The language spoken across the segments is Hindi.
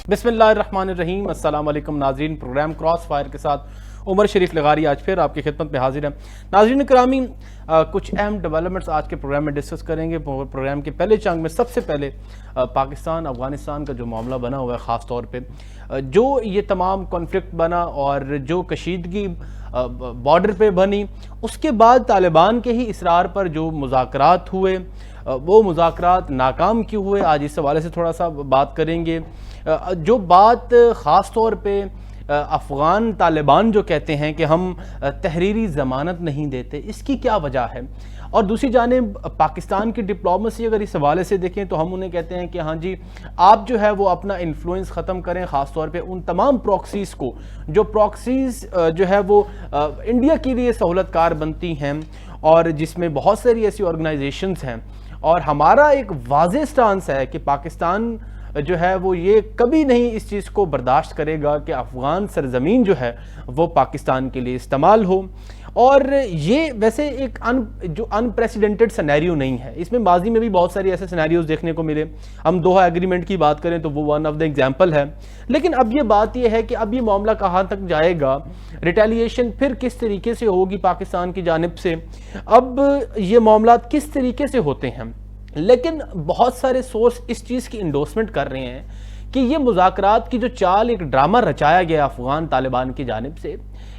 बिस्मिल्लाहिर्रहमानिर्रहीम। अस्सलाम वालेकुम नाज़रीन। प्रोग्राम क्रॉस फायर के साथ उमर शरीफ लगारी आज फिर आपकी खिदमत में हाजिर है। नाज़रीन करामी, कुछ अहम डेवलपमेंट्स आज के प्रोग्राम में डिस्कस करेंगे। प्रोग्राम के पहले चंग में सबसे पहले पाकिस्तान अफ़गानिस्तान का जो मामला बना हुआ है, ख़ास तौर पे जो ये तमाम कॉन्फ्लिक्ट बना और जो कशीदगी बॉर्डर पे बनी, उसके बाद तालिबान के ही इसरार पर जो मुज़ाकरात हुए वो मुज़ाकरात नाकाम क्यों हुए, आज इस हवाले से थोड़ा सा बात करेंगे। जो बात ख़ास तौर पे अफ़गान तालिबान जो कहते हैं कि हम तहरीरी ज़मानत नहीं देते, इसकी क्या वजह है। और दूसरी जानिब पाकिस्तान की डिप्लोमेसी अगर इस हवाले से देखें तो हम उन्हें कहते हैं कि हाँ जी, आप जो है वो अपना इन्फ्लुएंस ख़त्म करें, ख़ास तौर पे उन तमाम प्रॉक्सीज़ को जो प्रॉक्सीज़ जो है वो इंडिया के लिए सहूलतकार बनती हैं और जिसमें बहुत सारी ऐसी ऑर्गेनाइजेशंस हैं। और हमारा एक वाज़ेह स्टांस है कि पाकिस्तान जो है वो ये कभी नहीं इस चीज़ को बर्दाश्त करेगा कि अफ़गान सरज़मीन जो है वो पाकिस्तान के लिए इस्तेमाल हो। और ये वैसे एक जो अनप्रेसिडेंटेड सिनेरियो नहीं है, इसमें माजी में भी बहुत सारी ऐसे सिनेरियोज देखने को मिले। हम दोहा एग्रीमेंट की बात करें तो वो वन ऑफ द एग्जांपल है। लेकिन अब ये बात ये है कि अब ये मामला कहाँ तक जाएगा, रिटेलिएशन फिर किस तरीके से होगी पाकिस्तान की जानिब से, अब ये मामला किस तरीके से होते हैं। लेकिन बहुत सारे सोर्स इस चीज़ की इंडोर्समेंट कर रहे हैं कि ये मुज़ाकरात की जो चाल, एक ड्रामा रचाया गया अफ़गान तालिबान की जानिब से,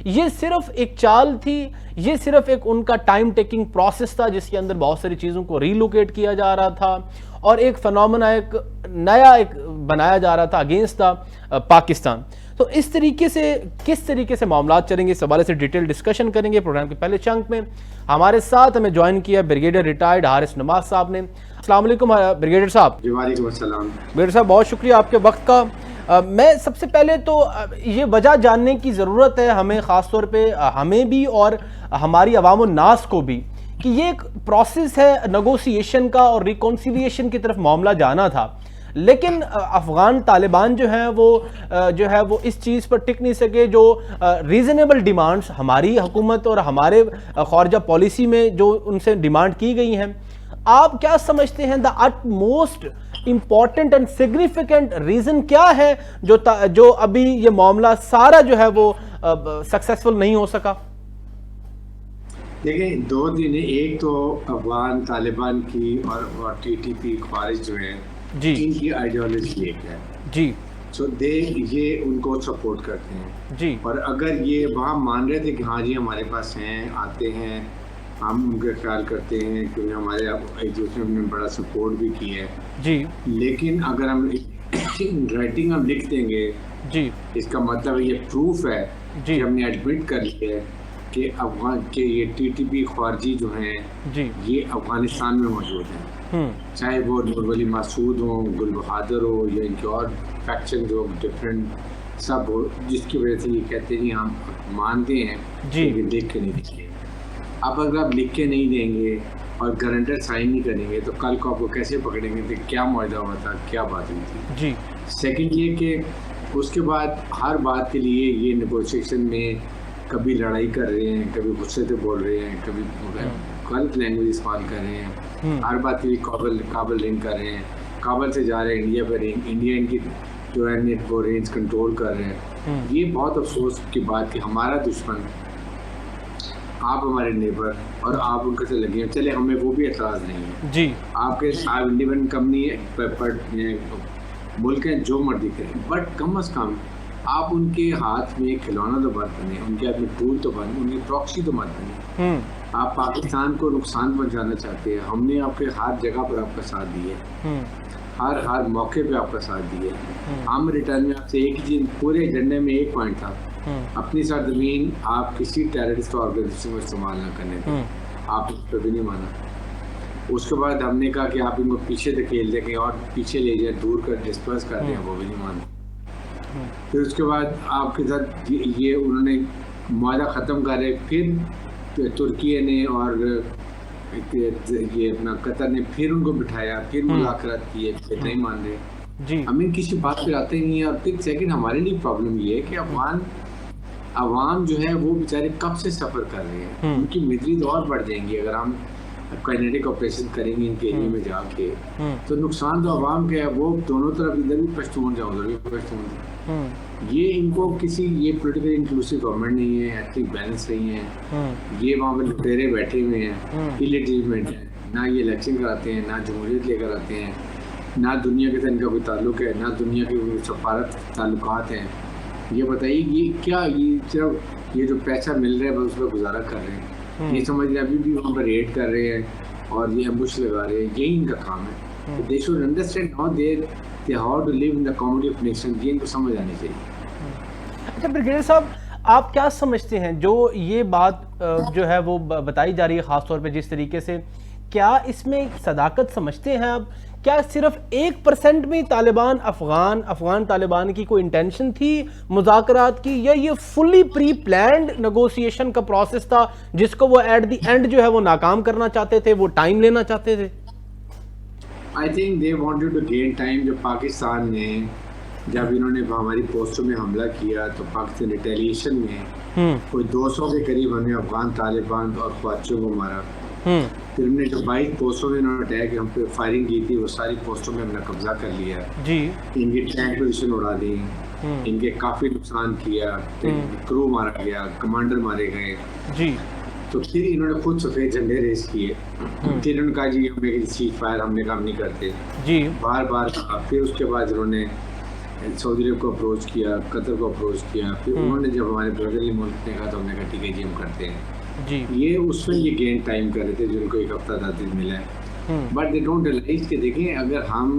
ये सिर्फ एक चाल थी, ये सिर्फ एक उनका टाइम टेकिंग प्रोसेस था जिसके अंदर बहुत सारी चीज़ों को रीलोकेट किया जा रहा था और एक फिनोमेना, एक नया एक बनाया जा रहा था अगेंस्ट द पाकिस्तान। तो इस तरीके से किस तरीके से मामला चलेंगे, इस हवाले से डिटेल डिस्कशन करेंगे। प्रोग्राम के पहले चंक में हमारे साथ हमें ज्वाइन किया ब्रिगेडियर रिटायर्ड हारिस नमाज साहब ने। अस्सलाम वालेकुम ब्रिगेडियर साहब। वालेकुम अस्सलाम। ब्रिगेडियर साहब, बहुत शुक्रिया आपके वक्त का। मैं सबसे पहले तो ये वजह जानने की ज़रूरत है हमें, ख़ास तौर पे हमें भी और हमारी अवाम और नास को भी, कि ये एक प्रोसेस है नेगोशिएशन का और रिकॉन्सिलिएशन की तरफ मामला जाना था। लेकिन अफ़गान तालिबान जो है वो इस चीज़ पर टिक नहीं सके। जो रीज़नेबल डिमांड्स हमारी हुकूमत और हमारे ख़ारजा पॉलिसी में जो उनसे डिमांड की गई हैं, आप क्या समझते हैं the utmost important and significant reason क्या है जो अभी ये मामला सारा जो है वो सक्सेसफुल नहीं हो सका। देखिए, दो दिन, एक तो अफगान तालिबान की और टीटीपी ख्वारिज जो है जी, इनकी आइडियोलॉजी एक है जी, सो दे ये उनको सपोर्ट करते हैं जी। और अगर ये वहाँ मान रहे थे कि हाँ जी हमारे पास हैं, आते हैं, हम उनका ख्याल करते हैं, क्योंकि हमारे एक दूसरे में बड़ा सपोर्ट भी किया है जी, लेकिन अगर हम राइटिंग हम लिख देंगे जी, इसका मतलब ये प्रूफ है जी, कि हमने एडमिट कर लिया है कि अफगान के ये टीटीपी ख्वारजी जो हैं जी, ये अफगानिस्तान में मौजूद हैं, चाहे वो नूर मासूद हो, गुल बहादुर हो या इनके और फैक्शन जो डिफरेंट सब हो, जिसकी वजह से ये कहते हैं हम मानते हैं कि लिख के नहीं देंगे। अब अगर आप लिख के नहीं देंगे और गारंटर साइन नहीं करेंगे तो कल को आपको कैसे पकड़ेंगे कि क्या मुआहदा हुआ था, क्या बात हुई थी। जी। सेकंड ये कि उसके बाद हर बात के लिए ये नेगोशिएशन में कभी लड़ाई कर रहे हैं, कभी गुस्से से बोल रहे हैं, कभी गलत लैंग्वेज इस्तेमाल कर रहे हैं, हर बात के लिए काबल रिंग कर रहे हैं, काबल से जा रहे हैं इंडिया पर, इंडिया इनकी जो है नेट वो रेंज कंट्रोल कर रहे हैं। ये बहुत अफसोस की बात कि हमारा दुश्मन आप हमारे नेबर और आप उनके से लगे हैं। चले, हमें वो भी एतराज़ नहीं है जी, आपके आप इंडिपेंडेंट कंपनी मुल्क हैं, जो मर्जी करें, बट कम अज़ कम आप उनके हाथ में खिलौना तो मत बने, उनके हाथ में टूल तो बने, उनकी प्रॉक्सी तो मत बने। आप पाकिस्तान को नुकसान पहुंचाना चाहते हैं, हमने आपके हर जगह पर आपका साथ दिया, हर मौके पे आपका साथ दिया। हम रिटर्न में आपसे एक ही चीज़, पूरे एजेंडे में एक पॉइंट था, अपनी सरजमीन आप किसी टेररिस्ट ऑर्गेनाइजेशन को इस्तेमाल ना करने दें। आप उस पर भी नहीं माना। उसके बाद हमने कहा कि आप इनको पीछे धकेल देंगे और पीछे ले जाए, दूर कर डिस्पर्स कर दें, वो भी नहीं माना। फिर उसके बाद आपके साथ ये उन्होंने मुआहदा ख़त्म कर रहे, फिर तुर्की ने और ये अपना कतर ने फिर उनको बिठाया, फिर मुलाकात की है, फिर नहीं मान रहे जी। हमें किसी बात पर आते नहीं है। और फिर सेकंड हमारे लिए प्रॉब्लम ये है कि अवाम जो है वो बेचारे कब से सफ़र कर रहे हैं, उनकी मिजरी तो और बढ़ जाएंगी अगर हम काइनेटिक ऑपरेशन करेंगे इनके एरिया में जाके, तो नुकसान तो आवाम का है, वो दोनों तरफ इधर भी पश्तून जाओ उधर भी पश्तून। ये इनको किसी ये पॉलिटिकल इंक्लूसिव गवर्नमेंट नहीं है, एथनिक बैलेंस नहीं है, ये वहाँ पे लुटेरे बैठे हुए हैं, इलेजिटमेट है, ना ये इलेक्शन कराते हैं, ना जमहूरियत लेकर आते हैं, ना दुनिया के साथ इनका कोई ताल्लुक है, ना दुनिया के सफारत ताल्लुकात हैं। ये बताइए ये क्या, ये सिर्फ ये जो पैसा मिल रहा है बस उस पर गुजारा कर रहे हैं, ये समझ रहे अभी भी वहाँ पर रेड कर रहे हैं और ये एम्बुश लगा रहे हैं, यही इनका काम है। They should understand how they how to live in the community of nation, ये इनको समझ आनी चाहिए। अच्छा ब्रिगेडियर साहब, आप क्या समझते हैं जो ये बात जो है वो बताई जा रही है खासतौर पे जिस तरीके से, क्या इसमें सदाकत समझते हैं आप? क्या सिर्फ 1% में तालिबान अफगान तालिबान की कोई इंटेंशन थी मुज़ाकरात की, या ये फुली प्री प्लान्ड नेगोशिएशन का प्रोसेस था जिसको वो एट द एंड जो है वो नाकाम करना चाहते थे, वो टाइम लेना चाहते थे? I think they wanted to gain time. जो पाकिस्तान ने जब इन्होंने हमारी पोस्टों में हमला किया तो पाकिस्तान रिटेलिएशन में कोई 200 के करीब हमें अफगान तालिबान और ख्वारिजों को मारा। फिर हमने जो 22 पोस्टों में इन्होंने अटैक हम पे फायरिंग की थी, वो सारी पोस्टों में हमने कब्जा कर लिया जी। इनकी टैंक पोजीशन उड़ा दी, इनके काफी नुकसान किया, क्रू मारा गया, कमांडर मारे गए जी। तो फिर इन्होंने खुद सफेद झंडे रेस किए, फिर इन्होंने कहा जी हमें सीज फायर हमने काम नहीं करते जी, बार बार कहा। फिर उसके बाद इन्होंने सऊदी अरब को अप्रोच किया, कतर को अप्रोच किया, फिर उन्होंने जब हमारे ब्रदरली मुल्क ने कहा तो हमने कहा ठीक है जी हम करते हैं जी। ये उसमें ये गेन टाइम कर रहे थे जिनको एक हफ्ता 10 दिन मिला है, बट दे डोंट रियलाइज कि देखें अगर हम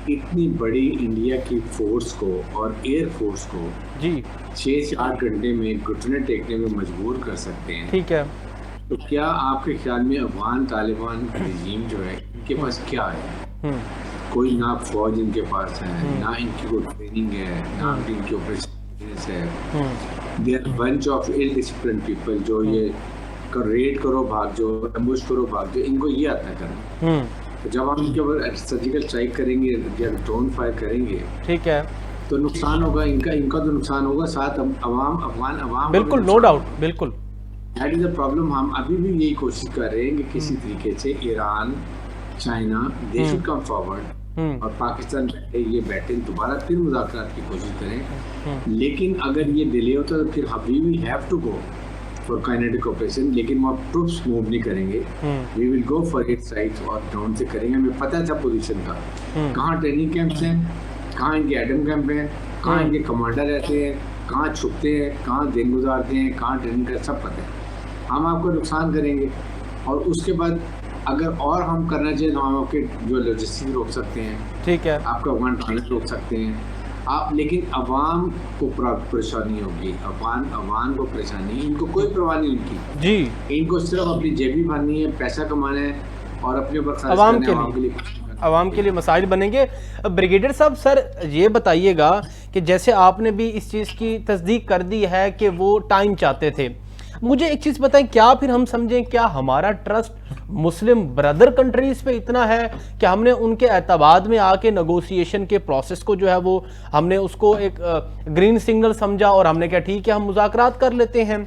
इतनी बड़ी इंडिया की फोर्स को और एयर फोर्स को जी 6 से 8 घंटे में घुटने टेकने में मजबूर कर सकते हैं, ठीक है, तो क्या आपके ख्याल में अफगान तालिबान रजीम जो है इनके पास क्या है? कोई ना फौज इनके पास है, ना इनकी कोई ट्रेनिंग है, ना इनकी ऑपरेशन है। They are bunch of ill discipline people जो ये रेड करो भाग जो, एम्बुश करो भाग जो, इनको ये आता है करना। तो जब हम इनके ऊपर सर्जिकल स्ट्राइक करेंगे या ड्रोन फायर करेंगे, ठीक है, तो नुकसान होगा इनका तो नुकसान होगा, साथ अफगान अवाम, बिल्कुल नो डाउट, बिल्कुल दैट इज द प्रॉब्लम। हम अभी भी यही कोशिश कर रहे हैं कि किसी तरीके से Iran, China, they should come forward और पाकिस्तान ये बैठे दोबारा फिर मुज़ाकरात की कोशिश करें। लेकिन अगर ये डिले होता है तो फिर we have to go for kinetic operation, लेकिन वो ट्रुप्स मूव नहीं करेंगे, we will go for it side और ड्रोन से करेंगे। हमें पता था पोजीशन का, कहाँ ट्रेनिंग कैंप्स हैं, कहाँ इनके एटम कैंप हैं, कहाँ इनके कमांडर रहते हैं, कहाँ छुपते हैं, कहाँ दिन गुजारते हैं, कहाँ ट्रेनिंग का सब पता है। हम आपको नुकसान करेंगे और उसके बाद अगर और हम करना चाहिए तो हम आपके जो लॉजिस्टिक रोक सकते हैं, ठीक है, आपका अफगान ट्रांजिट रोक सकते हैं आप, लेकिन अवाम को परेशानी होगी, अवाम को परेशानी, इनको कोई परवाह नहीं उनकी जी, इनको सिर्फ अपनी जेबी भरनी है, पैसा कमाना है और अपने ऊपर खर्च करना है, अवाम के लिए मसाइल बनेंगे। ब्रिगेडियर साहब सर ये बताइएगा कि जैसे आपने भी इस चीज़ की तस्दीक कर दी है कि वो टाइम चाहते थे, मुझे एक चीज़ बताएं, क्या फिर हम समझें क्या हमारा ट्रस्ट मुस्लिम ब्रदर कंट्रीज़ पे इतना है कि हमने उनके एतबाद में आके नेगोशिएशन के प्रोसेस को जो है वो हमने उसको एक ग्रीन सिग्नल समझा और हमने कहा ठीक है हम मुज़ाकरात कर लेते हैं।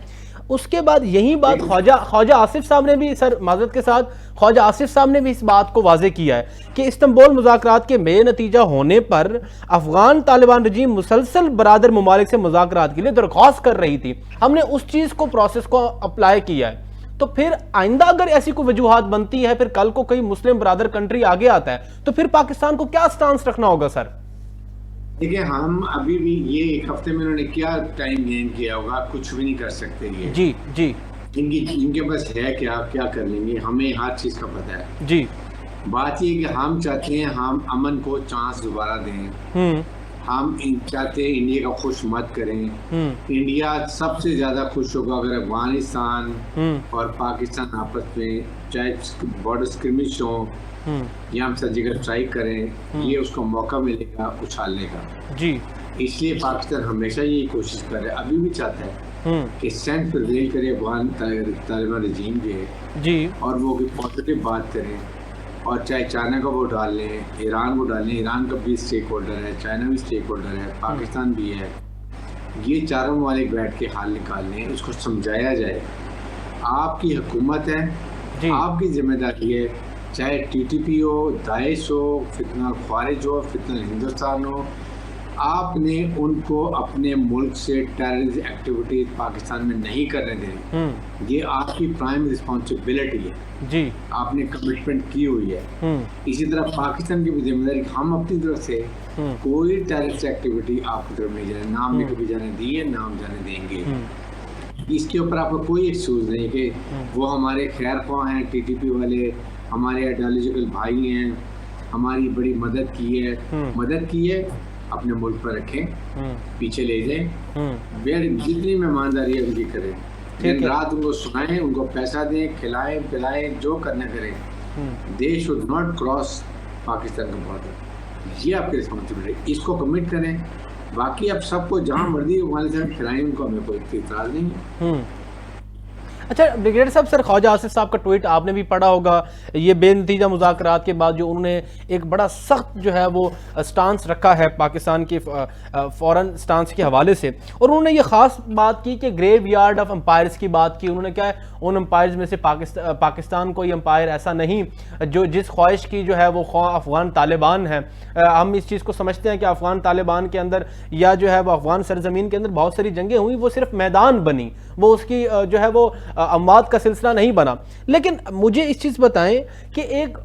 उसके बाद यही बात ख्वाजा आसिफ साहब ने भी, सर माजरत के साथ, ख्वाजा आसिफ साहब ने भी इस बात को वाजे किया है कि इस्तांबुल मुज़ाकरात के बेनतीजा होने पर अफगान तालिबान रजीम मुसलसल बरादर ममालिक से मुज़ाकरात के लिए दरख्वास्त कर रही थी, हमने उस चीज़ को प्रोसेस को अप्लाई किया है। तो फिर आइंदा अगर ऐसी कोई वजूहात बनती है, फिर कल को कोई मुस्लिम ब्रादर कंट्री आगे आता है, तो फिर पाकिस्तान को क्या स्टांस रखना होगा सर? देखिए हम अभी भी ये एक हफ्ते में इन्होंने क्या टाइम गेन किया होगा, कुछ भी नहीं कर सकते ये जी जी, इनके पास है क्या कर लेंगे, हमें हर चीज का पता है जी। बात ये कि हम चाहते हैं हम अमन को चांस दोबारा दें, हम चाहते हैं इंडिया का खुश मत करें। इंडिया सबसे ज्यादा खुश होगा अगर अफगानिस्तान और पाकिस्तान आपस में चाहे बॉर्डर स्क्रिमिश हो या हम सर्जिकल स्ट्राइक करें, ये उसको मौका मिलेगा उछालने का जी। इसलिए पाकिस्तान हमेशा यही कोशिश कर रहा है, अभी भी चाहता है कि सेंट प्रिवेल करे अफगान तालिबान रजीम जो जी, और वो भी पॉजिटिव बात करें, और चाहे चाइना का वो डाल लें, ईरान को डाल लें, ईरान का भी स्टेक होल्डर है, चाइना भी स्टेक होल्डर है, पाकिस्तान भी है, ये चारों ममालिक बैठ के हाल निकाल लें, उसको समझाया जाए आपकी हुकूमत है, जी। आपकी जिम्मेदारी है, चाहे टीटीपी हो, दाइश हो, फितना ख्वारिज हो, फितना हिंदुस्तान हो, आपने उनको अपने मुल्क से टेररिस्ट एक्टिविटीज पाकिस्तान में नहीं करने देनी। ये आपकी प्राइम रिस्पॉन्सिबिलिटी है। जी। आपने कमिटमेंट की हुई है। इसी तरह पाकिस्तान की भी जिम्मेदारी, हम अपनी तरफ से कोई टेररिस्ट एक्टिविटी आपकी तरफ नहीं जाने, नाम भी कभी जाने दिए, नाम जाने देंगे। इसके ऊपर आपका कोई एक्सक्यूज नहीं कि वो हमारे खैर ख्वाह हैं, टीटीपी वाले हमारे आइडियोलॉजिकल भाई हैं, हमारी बड़ी मदद की है, अपने मुल्क पर रखें, पीछे ले जाएं, जितनी मेहमानदारी है उनकी करें, दिन रात उनको सुनाएं, उनको पैसा दें, खिलाएं पिलाएं, जो करना करें। They should not cross Pakistan का बॉर्डर। ये आपकी रिस्पॉन्सिबिलिटी है, इसको कमिट करें। बाकी आप सबको जहाँ मर्जी वहाँ से खिलाएं, उनको हमें कोई इतराज नहीं है। अच्छा ब्रिगेडियर साहब, सर ख्वाजा आसिफ साहब का ट्वीट आपने भी पढ़ा होगा, ये बेनतीजा मुज़ाकरात के बाद जो उन्होंने एक बड़ा सख्त जो है वो स्टांस रखा है पाकिस्तान के फॉरेन स्टांस के हवाले से, और उन्होंने ये ख़ास बात की कि ग्रेव यार्ड ऑफ एम्पायर्स की बात की। उन्होंने क्या है, उन एम्पायर्स में से पाकिस्तान कोई एम्पायर ऐसा नहीं जो जिस ख्वाहिश की जो है वो अफ़गान तालिबान है। हम इस चीज़ को समझते हैं कि अफ़गान तालिबान के अंदर या जो है वो अफ़गान सरजमीन के अंदर बहुत सारी जंगें हुई, वो सिर्फ मैदान बनी, वो उसकी जो है वो अमवात का सिलसिला नहीं बना। लेकिन मुझे इस चीज़ बताएं कि एक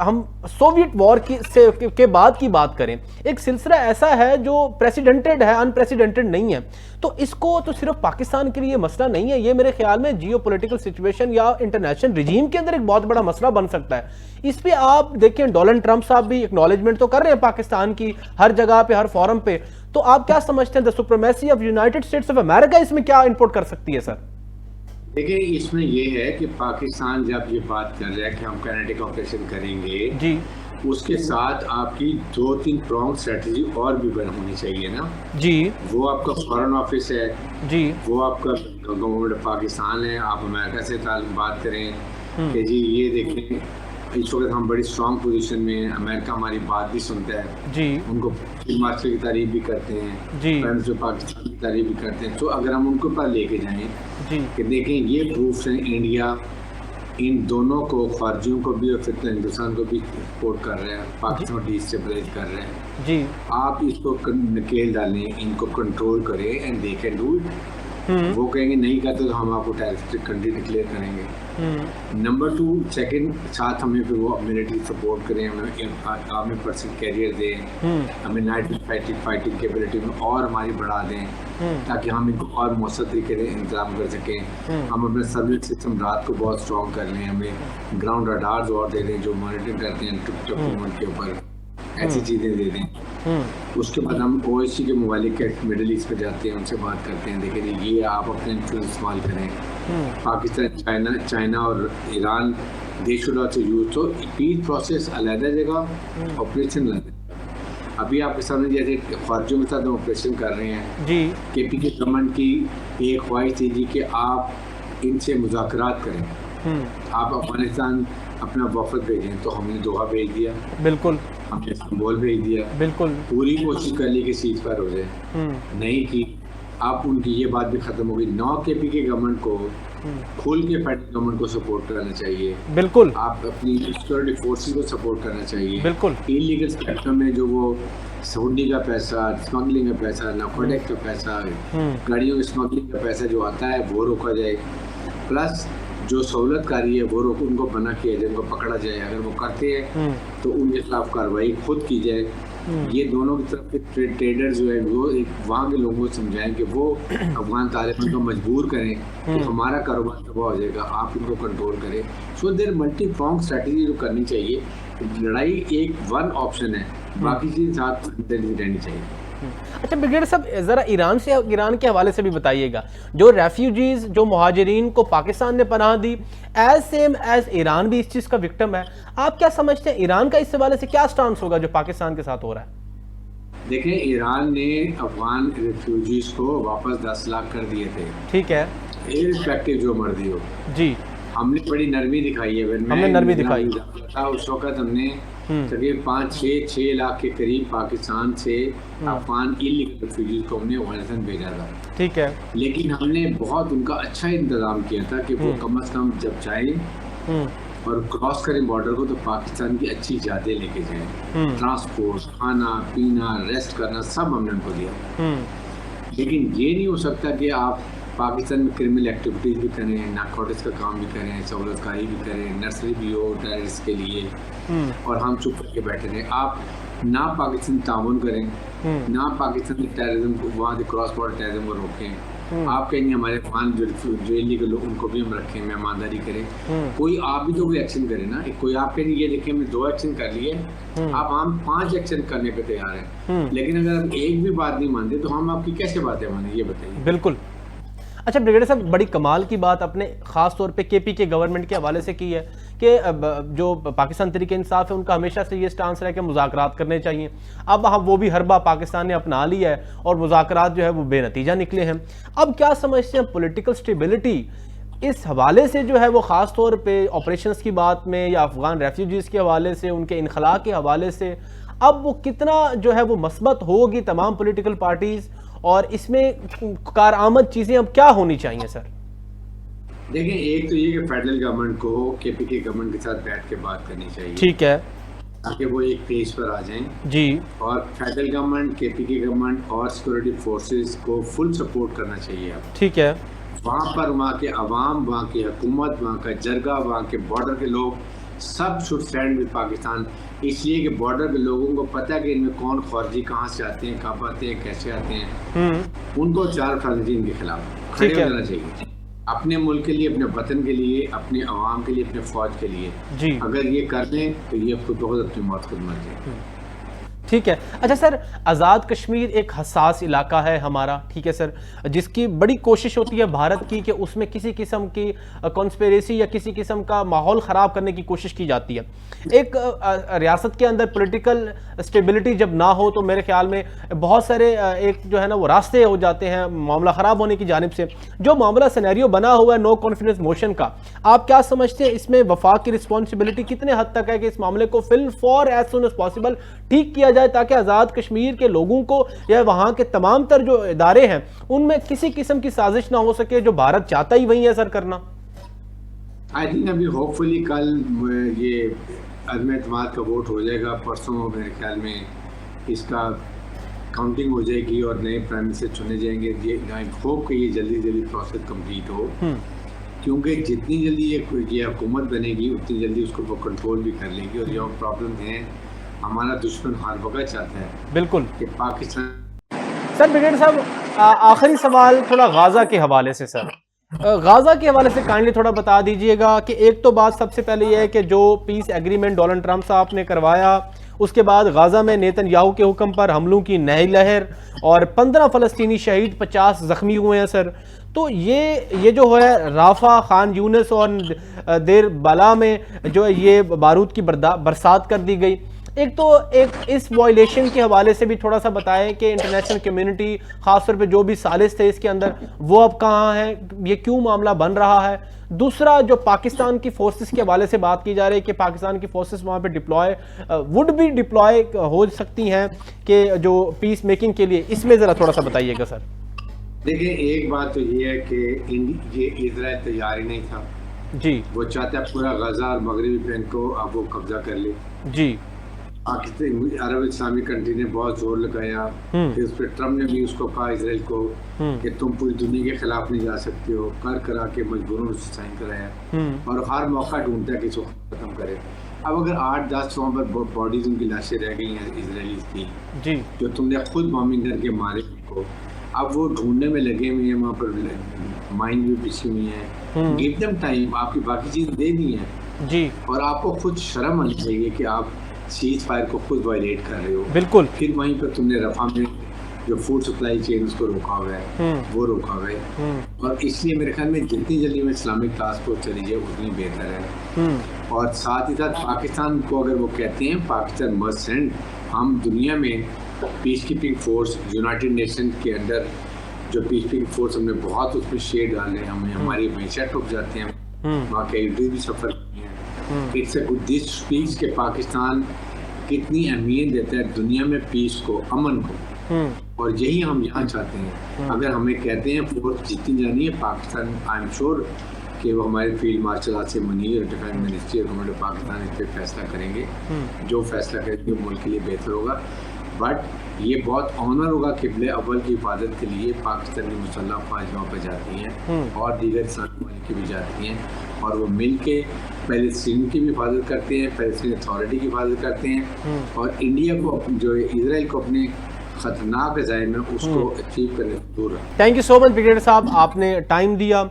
हम सोवियत वॉर के बाद की बात करें, एक सिलसिला ऐसा है जो प्रेसिडेंटेड है, अनप्रेसिडेंटेड नहीं है। तो इसको तो सिर्फ पाकिस्तान के लिए मसला नहीं है, ये मेरे ख्याल में जियो पॉलिटिकल सिचुएशन या इंटरनेशनल रिजीम के अंदर एक बहुत बड़ा मसला बन सकता है। इस पे आप देखें, डोनाल्ड ट्रंप साहब भी एक्नॉलेजमेंट तो कर रहे हैं पाकिस्तान की हर जगह पे, हर फोरम पे। तो आप क्या समझते हैं, the supremacy of United states of America इसमें क्या इनपुट कर सकती है सर? देखिए, इसमें यह है कि पाकिस्तान जब ये बात कर रहा है कि हम काइनेटिक ऑपरेशन करेंगे जी, उसके साथ आपकी 2-3 प्रॉन्ग स्ट्रेटजी और भी होनी चाहिए ना जी। वो आपका फॉरेन ऑफिस है जी, वो आपका गवर्नमेंट पाकिस्तान है, आप अमेरिका से बात करें कि जी ये देखें इस वक्त हम बड़ी स्ट्रॉन्ग पोजीशन में हैं, अमेरिका हमारी बात भी सुनता है जी, उनको मास्टर की तारीफ भी करते हैं जी, जो पाकिस्तान की तारीफ भी करते हैं। तो अगर हम उनको पास लेके जाएं जी कि देखें ये प्रूफ है, इंडिया इन दोनों को, खारजियों को भी और फिर हिंदुस्तान को भी सपोर्ट कर रहे हैं, पाकिस्तान को डिस्टेबलाइज कर रहे हैं जी। आप इसको नकेल डालें, इनको कंट्रोल करें and they can do it. वो कहेंगे नहीं करते तो हम आपको टेररिस्टिक कंट्री डिक्लेयर करेंगे। नंबर 2, सेकंड, साथ हमें फिर वो मिलिट्री सपोर्ट करें, हमें आर्मी पर्सन कैरियर दें, हमें नाइट फाइटिंग कैपेबिलिटी में और हमारी बढ़ा दें ताकि हम इनको और मौसर तरीके से इंतजाम कर सकें। हम अपने सर्विस सिस्टम रात को बहुत स्ट्रॉन्ग कर लें, हमें ग्राउंड रडार्स और दे दें जो मॉनिटरिंग करते हैं टुक मूवमेंट के ऊपर, ऐसी चीज़ें दे दें। उसके बाद हम ओएससी के मुमालिक के मिडिल ईस्ट पे जाते हैं, उनसे बात करते हैं, देखिए ये आप अपने इन्फ्लुएंस इस्तेमाल करें। पाकिस्तान, चाइना और Iran they should also use. तो पीस प्रोसेस अलग जगह, ऑपरेशन अलग। अभी आपके सामने जैसे फौजियों के साथ हम ऑपरेशन कर रहे हैं जी, केपी के गवर्नमेंट की एक ख्वाहिश थी जी कि आप इनसे मुज़ाकरात करें, आप अफगानिस्तान अपना वफद भेजें, तो हमने दोहा भेज दिया, बिल्कुल, हमने इस्तांबुल भेज दिया, बिल्कुल, पूरी कोशिश कर ली कि सीज फायर हो जाए, नहीं की। अब उनकी ये बात भी खत्म हो गई। 9 केपी के गवर्नमेंट को खुल के फेडरल गवर्नमेंट को सपोर्ट करना चाहिए, बिल्कुल, आप अपनी सिक्योरिटी फोर्सेस को सपोर्ट करना चाहिए, बिल्कुल। इलीगल सेक्टर में जो वो सऊदी का पैसा, स्मगलिंग का पैसा, नार्कोटिक्स का पैसा, गाड़ियों की स्मगलिंग का पैसा जो आता है वो रोका जाए, प्लस जो सहूलतकारी है वो रोक, उनको बना किया जाए, उनको पकड़ा जाए, अगर वो करते हैं तो उनके खिलाफ कार्रवाई खुद की जाए। ये दोनों की तरफ के ट्रेडर जो है वो एक वहाँ के लोगों को समझाएं कि वो अफगान तालिबान को मजबूर करें तो हमारा कारोबार तबाह हो जाएगा, आप इनको कंट्रोल करें। So there multi prong strategy जो करनी चाहिए। लड़ाई एक वन ऑप्शन है, बाकी चीज़ साथ रहनी चाहिए। अच्छा ब्रिगेडियर साहब, ज़रा ईरान के हवाले से भी बताइएगा, जो रेफ्यूजीज, जो मुहाजिरीन को पाकिस्तान ने पनाह दी, एज सेम एज ईरान भी इस चीज़ का विक्टिम है। आप क्या समझते हैं ईरान का इस हवाले से क्या स्टांस होगा जो पाकिस्तान के साथ हो रहा है? देखें, ईरान ने अफगान रेफ्यूजीज को वापस 10 लाख कर दिए थे, ठीक है, इररिस्पेक्टिव जो मर्जी हो जी। हमने बड़ी नरमी दिखाई है, हमने नरमी दिखाई था उस वक्त। हमने तकरीबन 5-6 लाख के करीब पाकिस्तान से अफगान इलीगल रेफ्यूजीज को हमने अफगानिस्तान भेजा था, ठीक है, लेकिन हमने बहुत उनका अच्छा इंतजाम किया था कि वो कम अज़ कम जब जाएं और क्रॉस करें बॉर्डर को तो पाकिस्तान की अच्छी यादें लेके जाएं, ट्रांसपोर्ट, खाना पीना, रेस्ट करना सब हमने उनको दिया। लेकिन ये नहीं हो सकता कि आप पाकिस्तान में क्रिमिनल एक्टिविटीज़ भी करें, नारकोटिक्स का काम भी करें, सहूलतकारी भी करें, नर्सरी भी हो टेररिस्ट के लिए, और हम चुप करके बैठे रहें। आप ना पाकिस्तान ताउन करें, ना पाकिस्तान के टेररिज्म को, वहाँ से क्रॉस बॉर्डर टेररिज्म को रोकें। आप कहेंगे हमारे फान जो इलीगल लोग उनको भी हम रखें, मेहमानदारी करें। कोई आप भी तो कोई एक्शन करें ना। कोई आप कहेंगे ये देखिए हमने 2 एक्शन कर लिए, आप हम 5 एक्शन करने पे तैयार हैं, लेकिन अगर आप एक भी बात नहीं मानते तो हम आपकी कैसे बातें माने, ये बताइए। बिल्कुल। अच्छा ब्रिगेडियर साहब, बड़ी कमाल की बात अपने ख़ास तौर पे केपी के गवर्नमेंट के हवाले से की है कि जो पाकिस्तान तरीके इंसाफ है उनका हमेशा से ये स्टांस रहा है कि मुज़ाकरात करने चाहिए। अब हम वो भी हरबा पाकिस्तान ने अपना लिया है और मुज़ाकरात जो है वो बेनतीजा निकले हैं। अब क्या समझते हैं पॉलिटिकल स्टेबिलिटी इस हवाले से जो है वो ख़ास तौर पे ऑपरेशंस की बात में या अफ़गान रेफ्यूजीज़ के हवाले से, उनके इनखला के हवाले से अब वो कितना जो है वो मस्बत होगी तमाम पॉलिटिकल पार्टीज़, और इसमें कारआमद चीज़ें अब क्या होनी चाहिए सर? देखें, एक तो ये कि फेडरल गवर्नमेंट को केपी के गवर्नमेंट के साथ बैठ के बात करनी चाहिए, ठीक है, ताकि वो एक पेज पर आ जाएं जी। और फेडरल गवर्नमेंट, केपी की गवर्नमेंट और सिक्योरिटी फोर्सेस को फुल सपोर्ट करना चाहिए। अब ठीक है, वहाँ पर वहाँ के अवाम, वहाँ की हुकूमत, वहाँ का जरगा, वहाँ के बॉर्डर के लोग सब शुड स्टैंड विद पाकिस्तान, इसलिए कि बॉर्डर के लोगों को पता है कि इनमें कौन खौरजी कहाँ से आते हैं, कब आते हैं, कैसे आते हैं। उनको 4 फरवरी इनके खिलाफ खड़े हो जाना चाहिए, अपने मुल्क के लिए, अपने वतन के लिए, अपने अवाम के लिए, अपने फौज के लिए जी। अगर ये कर लें तो ये खुद बहुत अपनी मौत खुद मर जाए। ठीक है। अच्छा सर, आज़ाद कश्मीर एक हसास इलाका है हमारा, ठीक है सर, जिसकी बड़ी कोशिश होती है भारत की कि उसमें किसी किस्म की कॉन्स्पिरेसी या किसी किस्म का माहौल ख़राब करने की कोशिश की जाती है। एक रियासत के अंदर पॉलिटिकल स्टेबिलिटी जब ना हो तो मेरे ख्याल में बहुत सारे एक जो है ना वो रास्ते हो जाते हैं मामला ख़राब होने की जानिब से। जो मामला सिनेरियो बना हुआ है नो कॉन्फिडेंस मोशन का, आप क्या समझते हैं इसमें वफाक की रिस्पॉन्सिबिलिटी कितने हद तक है कि इस मामले को fill for as soon as possible ठीक किया जाए, ताकि आज़ाद कश्मीर के लोगों को या वहाँ के तमाम तर जो इदारे हैं उनमें किसी किस्म की साजिश ना हो सके, जो भारत चाहता ही वही है सर करना? आई थिंक अभी होपफुली कल ये अदम एतमाद का वोट हो जाएगा, परसों मेरे ख्याल में इसका काउंटिंग हो जाएगी और नए प्राइम मिनिस्टर चुने जाएंगे। ये आई होप कि ये जल्दी जल्दी प्रोसेस कंप्लीट हो, क्योंकि जितनी जल्दी ये हुकूमत बनेगी उतनी जल्दी उसको वो कंट्रोल भी कर लेगी। और जो प्रॉब्लम है, हमारा दुश्मन हर वक्त चाहता है बिल्कुल कि पाकिस्तान। सर ब्रिगेडियर साहब, आखिरी सवाल थोड़ा गाजा के हवाले से सर, गाजा के हवाले से काइंडली थोड़ा बता दीजिएगा कि एक तो बात सबसे पहले यह है कि जो पीस एग्रीमेंट डोनाल्ड ट्रंप साहब ने करवाया, उसके बाद गाजा में नेतन्याहू के हुक्म पर हमलों की नई लहर और 15 फ़लस्तीनी शहीद, 50 ज़ख्मी हुए हैं सर। तो ये जो है राफा, खान यूनिस और देर बाला में जो है ये बारूद की बरसात कर दी गई। एक तो इस वायलेशन के हवाले से भी थोड़ा सा बताएं कि इंटरनेशनल कम्युनिटी खासतौर पे जो भी सालिस थे इसके अंदर वो अब कहाँ हैं, ये क्यों मामला बन रहा है। दूसरा, जो पाकिस्तान की फोर्सेस के हवाले से बात की जा रही है कि पाकिस्तान की फोर्सेस वहाँ पे वुड भी डिप्लॉय हो सकती हैं कि जो पीस मेकिंग के लिए, इसमें ज़रा थोड़ा सा बताइएगा सर। देखिए, एक बात तो ये है कि ये इजराइल तैयार ही नहीं था जी, वो चाहता है पूरा गजा और मगरबी बैंक को अब वो कब्जा कर ले जी। पाकिस्तान अरब इस्लामी कंट्री ने बहुत जोर लगाया, फिर उस पर ट्रम्प ने भी उसको कहा इसराइल को कि तुम पूरी दुनिया के खिलाफ नहीं जा सकते हो, कर करा के मजबूरन उससे साइन कराया और हर मौका ढूंढता है कि इसको खत्म करे। अब अगर 8-10 वहाँ पर बॉडीज उनकी लाशें रह गई हैं इसराइलीज की जी, जो तुमने खुद बॉम्बिंग करके मारे उनको, अब वो ढूंढने में लगे हुए हैं, वहाँ पर माइन भी बिछी हुई है। गिव देम टाइम, आपकी बाकी चीज़ दे दी हैं जी, और आपको खुद शर्म आनी चाहिए कि आप सीज फायर को खुद वायलेट कर रहे हो। बिल्कुल। फिर वहीं पर तुमने रफा में जो फूड सप्लाई चेन उसको रोका हुआ है, वो रोका हुआ है, और इसलिए मेरे ख्याल में जितनी जल्दी में इस्लामिक टास्क फोर्स चली जाए उतनी बेहतर है। और साथ ही साथ पाकिस्तान को अगर वो कहते हैं पाकिस्तान मस्ट सेंड, हम दुनिया में peace keeping force United nation के अंदर जो पीस कीपिंग फोर्स हमने बहुत उसमें शेयर डाले हैं, हमें हमारी हमेशा टूट जाते हैं, वहाँ के भी सफर किए हैं। It's a good this speech के पाकिस्तान कितनी अहमियत देता है दुनिया में पीस को, अमन को, और यही हम यहाँ चाहते हैं। अगर हमें कहते हैं फोर्स जीतनी जानी है पाकिस्तान, आई एम श्योर कि वो हमारे फील्ड मार्शल आसिम मुनीर और डिफेंस मिनिस्ट्री और गवर्नमेंट ऑफ पाकिस्तान इस पर फैसला करेंगे। जो फैसला करेंगे मुल्क के लिए बेहतर होगा। बट ये बहुत ऑनर होगा क़िबले अव्वल की हिफाजत के लिए पाकिस्तानी मुसल्लह अफवाज वहाँ पर जाती हैं और दीगर इस्लामी मुल्क की भी जाती हैं और वो मिल के पैलेस्टीन की भी हिफाजत करते हैं, पैलेस्टीन अथॉरिटी की हिफाजत करते हैं और इंडिया को जो इसराइल को अपने ख़तरनाक अज़ाइम में उसको अचीव करने से दूर रखें। Thank you so much brigadier साहब, आपने टाइम दिया।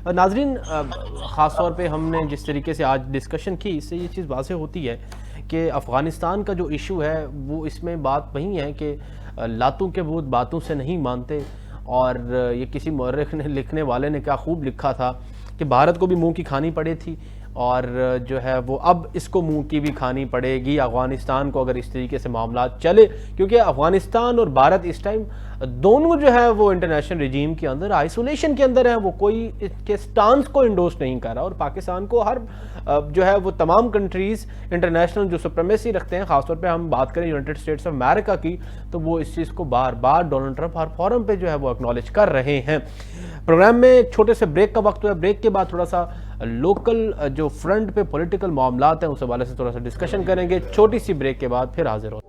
नाजरीन, ख़ास तौर पे हमने जिस तरीके से आज डिस्कशन की, इससे ये चीज़ वाज़ेह होती है कि अफ़गानिस्तान का जो इशू है वो इसमें बात वही है कि लातों के भूत बातों से नहीं मानते। और ये किसी मौर्रिख ने, लिखने वाले ने क्या खूब लिखा था कि भारत को भी मुंह की खानी पड़ी थी और जो है वो अब इसको मुंह की भी खानी पड़ेगी अफ़गानिस्तान को, अगर इस तरीके से मामला चले। क्योंकि अफ़गानिस्तान और भारत इस टाइम दोनों जो है वो इंटरनेशनल रिजीम के अंदर आइसोलेशन के अंदर है, वो कोई इसके स्टांस को इंडोर्स नहीं कर रहा। और पाकिस्तान को हर जो है वो तमाम कंट्रीज़ इंटरनेशनल जो सुप्रीमेसी रखते हैं, ख़ासतौर पे हम बात करें यूनाइटेड स्टेट्स ऑफ अमेरिका की, तो वो इस चीज़ को बार बार डोनाल्ड ट्रंप हर फोरम पे जो है वो एक्नॉलेज कर रहे हैं। प्रोग्राम में एक छोटे से ब्रेक का वक्त हुआ, ब्रेक के बाद थोड़ा सा लोकल जो फ्रंट पे पॉलिटिकल मामलात हैं उस हवाले से थोड़ा सा डिस्कशन करेंगे। छोटी सी ब्रेक के बाद फिर हाजिर होते हैं।